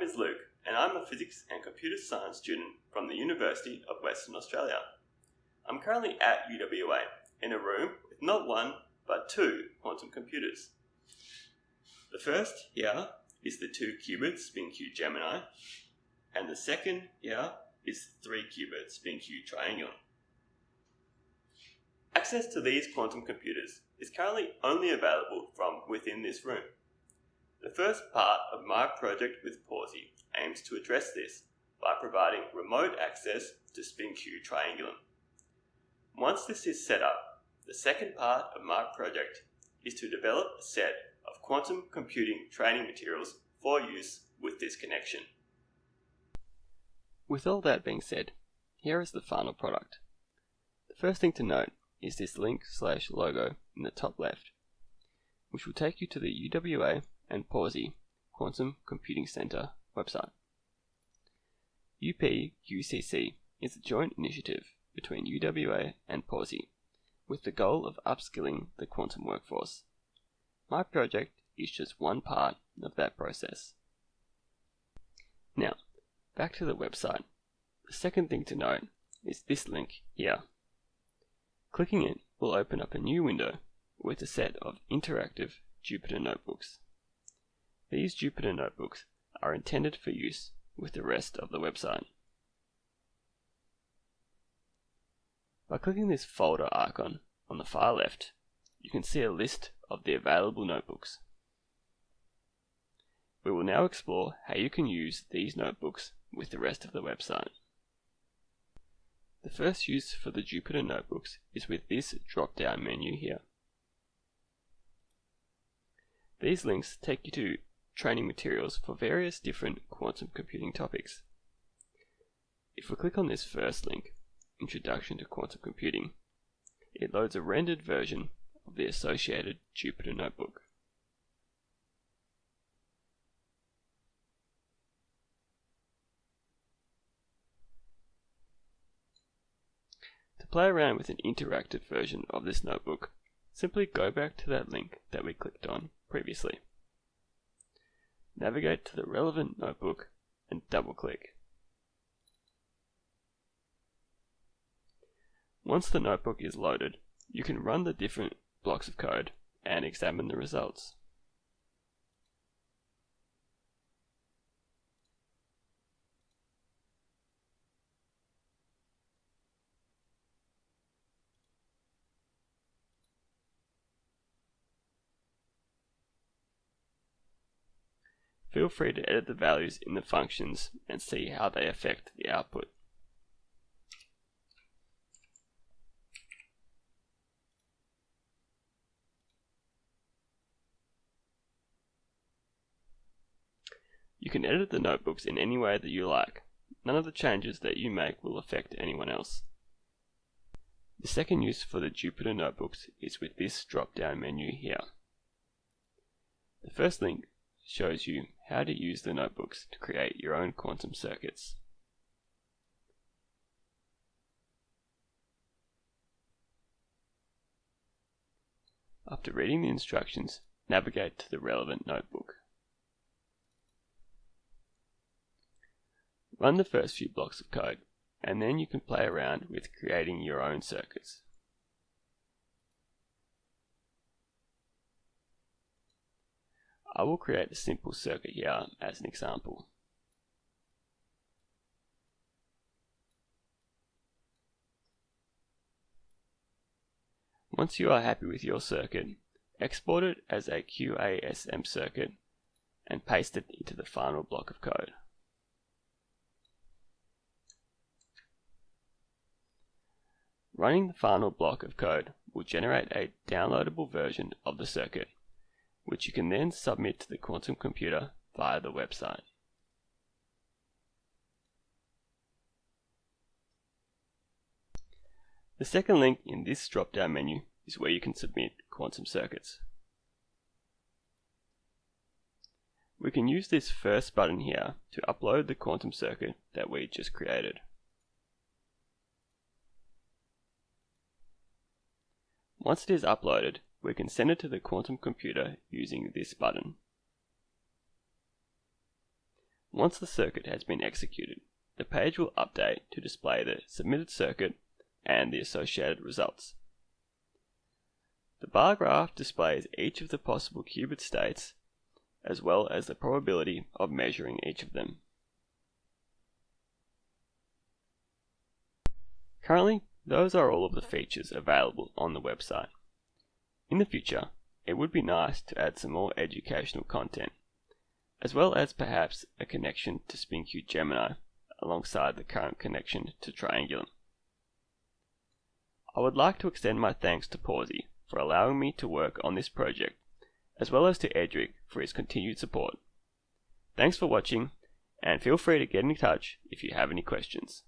is Luke, and I'm a physics and computer science student from the University of Western Australia. I'm currently at UWA in a room with not one, but two quantum computers. The first here is the 2-qubit SpinQ Gemini, and the second here is 3-qubit SpinQ Triangulum. Access to these quantum computers is currently only available from within this room. The first part of my project with Pawsey aims to address this by providing remote access to SpinQ Triangulum. Once this is set up, the second part of my project is to develop a set of quantum computing training materials for use with this connection. With all that being said, here is the final product. The first thing to note is this link/logo in the top left, which will take you to the UWA and Pawsey Quantum Computing Center website. UP-QCC is a joint initiative between UWA and Pawsey with the goal of upskilling the quantum workforce. My project is just one part of that process. Now, back to the website. The second thing to note is this link here. Clicking it will open up a new window with a set of interactive Jupyter Notebooks. These Jupyter Notebooks are intended for use with the rest of the website. By clicking this folder icon on the far left, you can see a list of the available notebooks. We will now explore how you can use these notebooks with the rest of the website. The first use for the Jupyter Notebooks is with this drop-down menu here. These links take you to training materials for various different quantum computing topics. If we click on this first link, Introduction to Quantum Computing, it loads a rendered version of the associated Jupyter Notebook. To play around with an interactive version of this notebook, simply go back to that link that we clicked on previously. Navigate to the relevant notebook and double-click. Once the notebook is loaded, you can run the different blocks of code and examine the results. Feel free to edit the values in the functions and see how they affect the output. You can edit the notebooks in any way that you like. None of the changes that you make will affect anyone else. The second use for the Jupyter Notebooks is with this drop-down menu here. The first link shows you how to use the notebooks to create your own quantum circuits. After reading the instructions, navigate to the relevant notebook. Run the first few blocks of code, and then you can play around with creating your own circuits. I will create a simple circuit here as an example. Once you are happy with your circuit, export it as a QASM circuit and paste it into the final block of code. Running the final block of code will generate a downloadable version of the circuit, which you can then submit to the quantum computer via the website. The second link in this drop-down menu is where you can submit quantum circuits. We can use this first button here to upload the quantum circuit that we just created. Once it is uploaded, we can send it to the quantum computer using this button. Once the circuit has been executed, the page will update to display the submitted circuit and the associated results. The bar graph displays each of the possible qubit states, as well as the probability of measuring each of them. Currently, those are all of the features available on the website. In the future, it would be nice to add some more educational content, as well as perhaps a connection to SpinQ Gemini alongside the current connection to Triangulum. I would like to extend my thanks to Pawsey for allowing me to work on this project, as well as to Edric for his continued support. Thanks for watching, and feel free to get in touch if you have any questions.